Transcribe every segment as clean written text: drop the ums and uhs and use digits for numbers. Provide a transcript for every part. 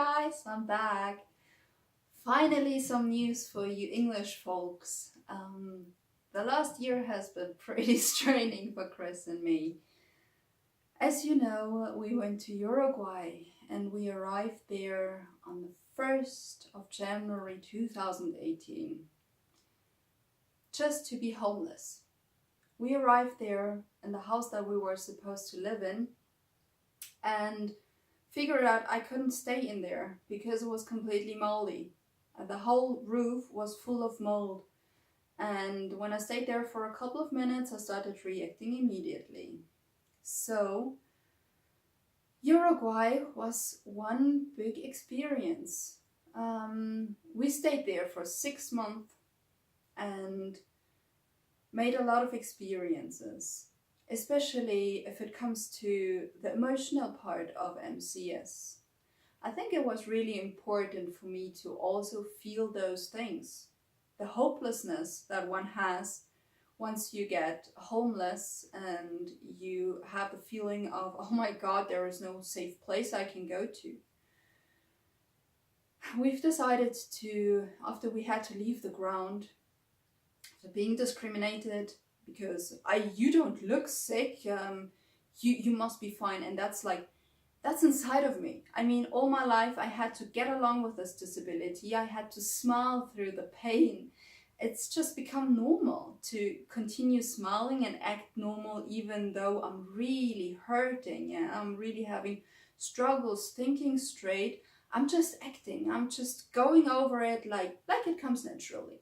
guys, I'm back. Finally, some news for you English folks. The last year has been pretty straining for Chris and me. As you know, we went to Uruguay and we arrived there on the 1st of January 2018, just to be homeless. We arrived there in the house that we were supposed to live in and figured out I couldn't stay in there because it was completely moldy. The whole roof was full of mold. And when I stayed there for a couple of minutes, I started reacting immediately. So, Uruguay was one big experience. We stayed there for 6 months and made a lot of experiences, especially if it comes to the emotional part of MCS. I think it was really important for me to also feel those things. The hopelessness that one has once you get homeless and you have the feeling of, oh my God, there is no safe place I can go to. We've decided to, after we had to leave the ground, after being discriminated because you don't look sick, you must be fine, and that's inside of me. I mean, all my life I had to get along with this disability. I had to smile through the pain. It's just become normal to continue smiling and act normal even though I'm really hurting and I'm really having struggles thinking straight. I'm just acting. I'm just going over it like it comes naturally.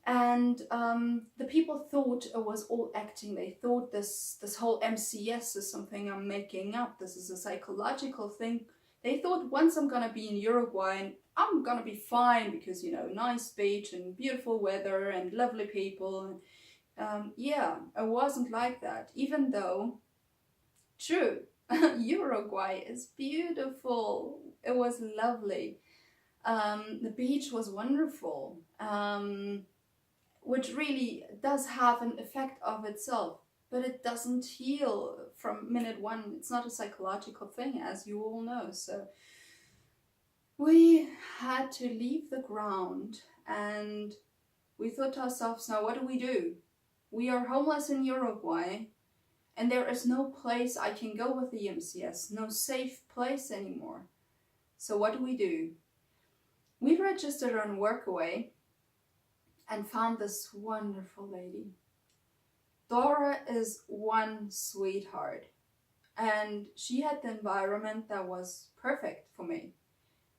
And the people thought it was all acting. They thought this whole MCS is something I'm making up. This is a psychological thing. They thought once I'm gonna be in Uruguay and I'm gonna be fine because, you know, nice beach and beautiful weather and lovely people. Yeah, it wasn't like that. Even though, true, Uruguay is beautiful. It was lovely. The beach was wonderful. Which really does have an effect of itself, but it doesn't heal from minute one. It's not a psychological thing, as you all know. So we had to leave the ground and we thought to ourselves, now what do? We are homeless in Uruguay and there is no place I can go with the MCS, no safe place anymore. So what do? We registered on Workaway and found this wonderful lady. Dora is one sweetheart, and she had the environment that was perfect for me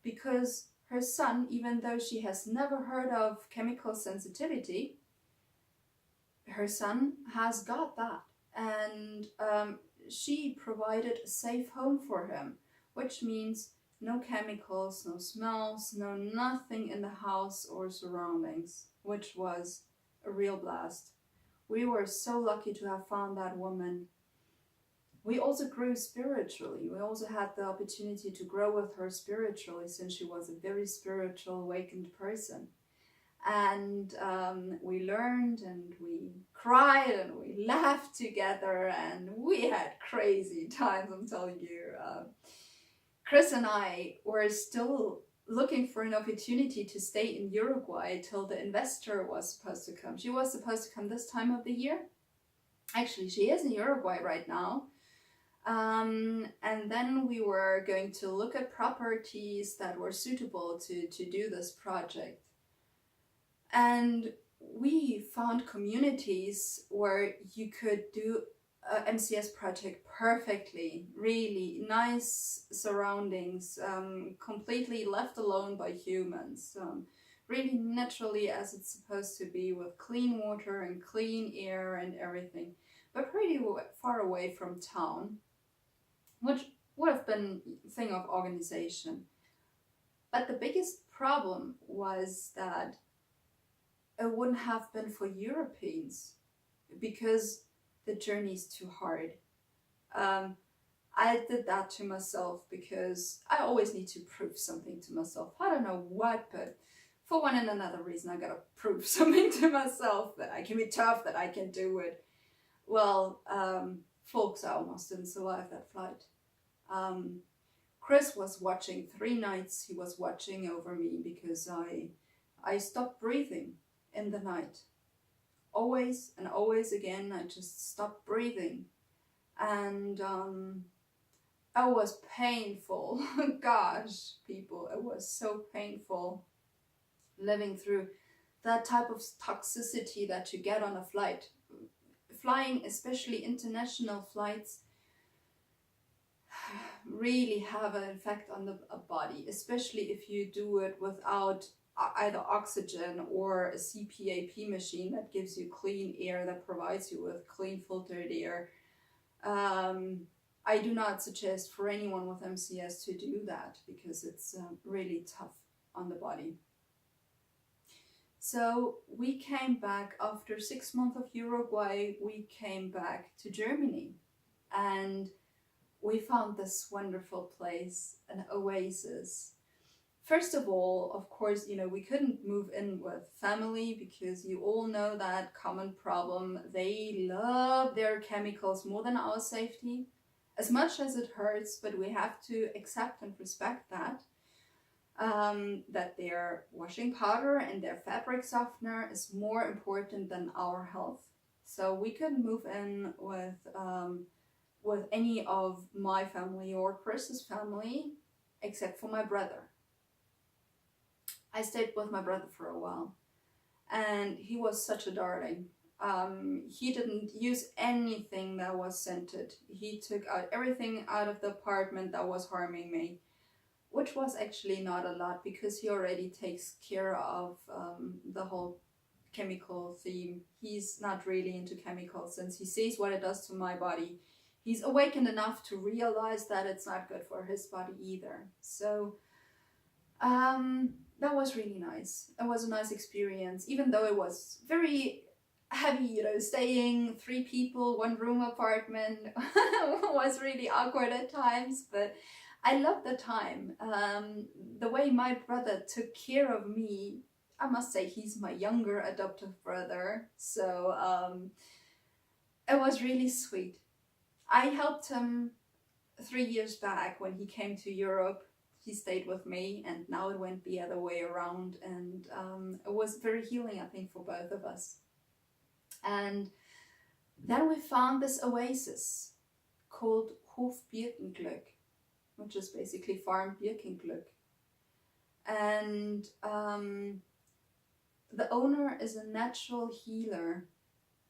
because her son, even though she has never heard of chemical sensitivity, her son has got that, and she provided a safe home for him, which means no chemicals, no smells, no nothing in the house or surroundings, which was a real blast. We were so lucky to have found that woman. We also grew spiritually. We also had the opportunity to grow with her spiritually since she was a very spiritual, awakened person. And we learned and we cried and we laughed together and we had crazy times, I'm telling you. Chris and I were still looking for an opportunity to stay in Uruguay till the investor was supposed to come. She was supposed to come this time of the year. Actually, she is in Uruguay right now. And then we were going to look at properties that were suitable to do this project. And we found communities where you could do a MCS project perfectly, really nice surroundings, completely left alone by humans, really naturally as it's supposed to be, with clean water and clean air and everything, but pretty far away from town, which would have been a thing of organization. But the biggest problem was that it wouldn't have been for Europeans because the journey's too hard. I did that to myself because I always need to prove something to myself. I don't know what, but for one and another reason, I gotta prove something to myself that I can be tough, that I can do it. Well, folks, I almost didn't survive that flight. Chris was watching 3 nights. He was watching over me because I stopped breathing in the night. Always and always again, I just stopped breathing. And it was painful. Gosh, people, it was so painful living through that type of toxicity that you get on a flight. Flying, especially international flights, really have an effect on the body, especially if you do it without either oxygen or a CPAP machine that gives you clean air, that provides you with clean filtered air. I do not suggest for anyone with MCS to do that because it's really tough on the body. So we came back after 6 months of Uruguay. We came back to Germany, and we found this wonderful place, an oasis. First of all, of course, we couldn't move in with family because you all know that common problem. They love their chemicals more than our safety, as much as it hurts, but we have to accept and respect that. That their washing powder and their fabric softener is more important than our health. So we couldn't move in with any of my family or Chris's family, except for my brother. I stayed with my brother for a while, and he was such a darling. He didn't use anything that was scented. He took out everything out of the apartment that was harming me, which was actually not a lot because he already takes care of the whole chemical theme. He's not really into chemicals since he sees what it does to my body. He's awakened enough to realize that it's not good for his body either. So that was really nice. It was a nice experience, even though it was very heavy, staying 3 people, 1 room apartment was really awkward at times, but I loved the time. The way my brother took care of me, I must say he's my younger adoptive brother, so it was really sweet. I helped him 3 years back when he came to Europe. He stayed with me, and now it went the other way around, and it was very healing, I think, for both of us. And then we found this oasis called Hof Birkenglück, which is basically Farm Birkenglück. And the owner is a natural healer.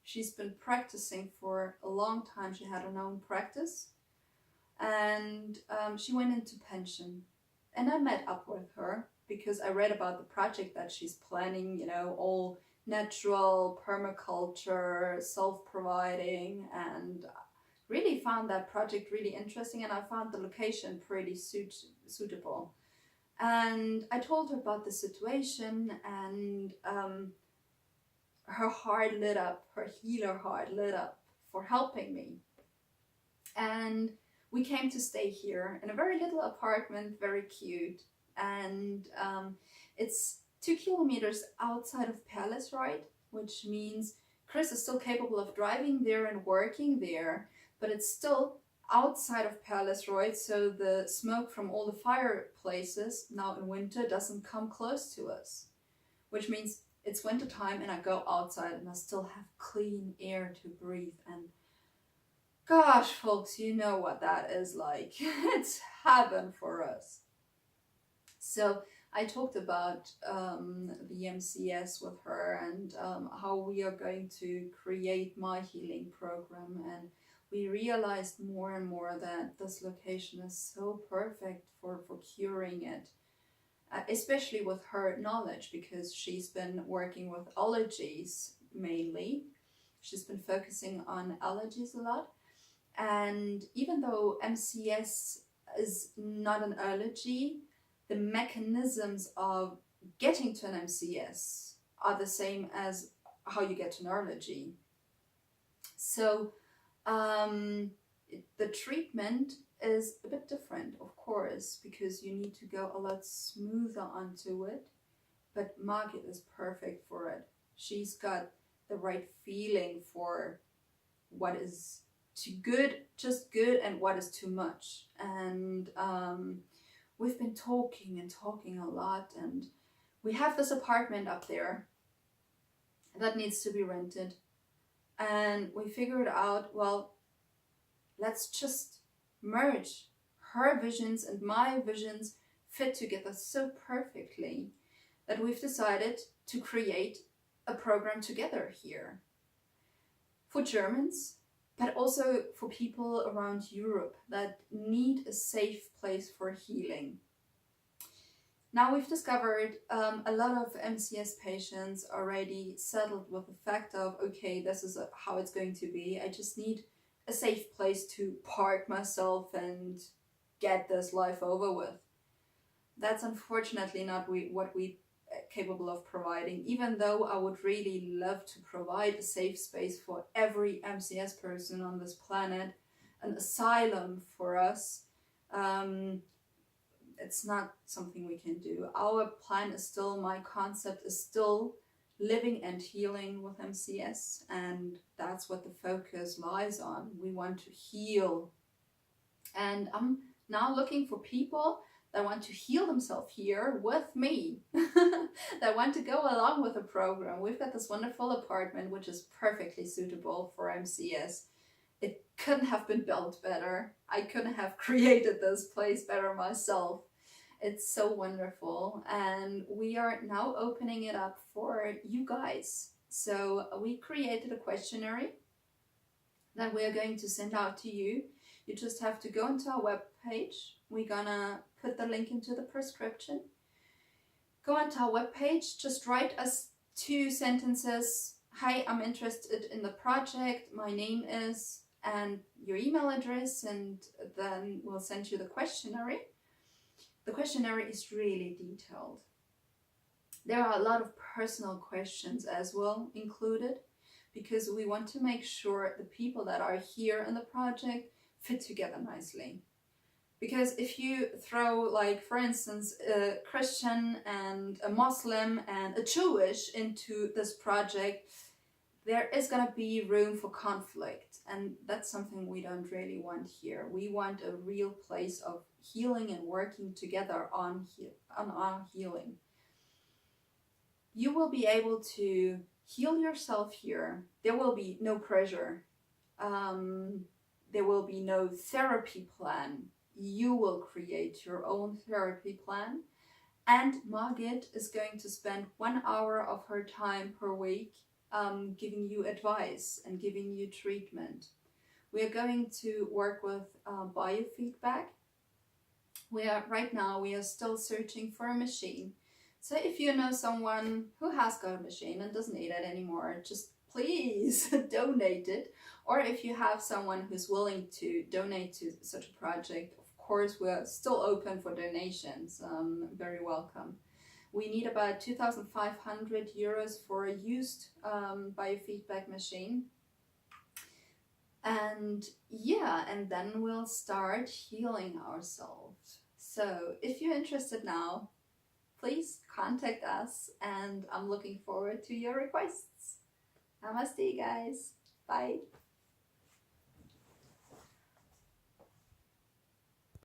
She's been practicing for a long time. She had her own practice, and she went into pension. And I met up with her because I read about the project that she's planning, all natural, permaculture, self-providing, and really found that project really interesting, and I found the location pretty suitable. And I told her about the situation, and her heart lit up, her healer heart lit up for helping me. And we came to stay here in a very little apartment, very cute, and it's 2 kilometers outside of Perlesreuth, which means Chris is still capable of driving there and working there, but it's still outside of Perlesreuth, so the smoke from all the fireplaces now in winter doesn't come close to us, which means it's winter time and I go outside and I still have clean air to breathe. And gosh, folks, you know what that is like. It's heaven for us. So I talked about the MCS with her and how we are going to create my healing program, and we realized more and more that this location is so perfect for curing it, especially with her knowledge, because she's been working with allergies mainly. She's been focusing on allergies a lot, and even though MCS is not an allergy, the mechanisms of getting to an MCS are the same as how you get to an allergy. So the treatment is a bit different, of course, because you need to go a lot smoother onto it, but Margit is perfect for it. She's got the right feeling for what is to good, just good, and what is too much. And we've been talking and talking a lot, and we have this apartment up there that needs to be rented. And we figured out, well, let's just merge. Her visions and my visions fit together so perfectly that we've decided to create a program together here for Germans, but also for people around Europe that need a safe place for healing. Now we've discovered a lot of MCS patients already settled with the fact of, okay, this is how it's going to be. I just need a safe place to park myself and get this life over with. That's unfortunately not what we capable of providing, even though I would really love to provide a safe space for every MCS person on this planet, an asylum for us. It's not something we can do. Our plan is still, my concept is still living and healing with MCS, and that's what the focus lies on. We want to heal. And I'm now looking for people that want to heal themselves here with me, that want to go along with the program. We've got this wonderful apartment, which is perfectly suitable for MCS. It couldn't have been built better. I couldn't have created this place better myself. It's so wonderful. And we are now opening it up for you guys. So we created a questionnaire that we're going to send out to you. You just have to go into our webpage. We're gonna put the link into the prescription. Go onto our webpage, just write us 2 sentences. Hi, I'm interested in the project, my name is, and your email address, and then we'll send you the questionnaire. The questionnaire is really detailed. There are a lot of personal questions as well included, because we want to make sure the people that are here in the project fit together nicely. Because if you throw, like, for instance, a Christian and a Muslim and a Jewish into this project, there is going to be room for conflict. And that's something we don't really want here. We want a real place of healing and working together on our healing. You will be able to heal yourself here. There will be no pressure. There will be no therapy plan. You will create your own therapy plan. And Margit is going to spend 1 hour of her time per week giving you advice and giving you treatment. We are going to work with biofeedback. Right now we are still searching for a machine. So if you know someone who has got a machine and doesn't need it anymore, just please donate it. Or if you have someone who's willing to donate to such a project, of course, we're still open for donations. Very welcome. We need about 2,500 euros for a used biofeedback machine. And yeah, and then we'll start healing ourselves. So if you're interested now, please contact us, and I'm looking forward to your requests. Namaste, guys. Bye.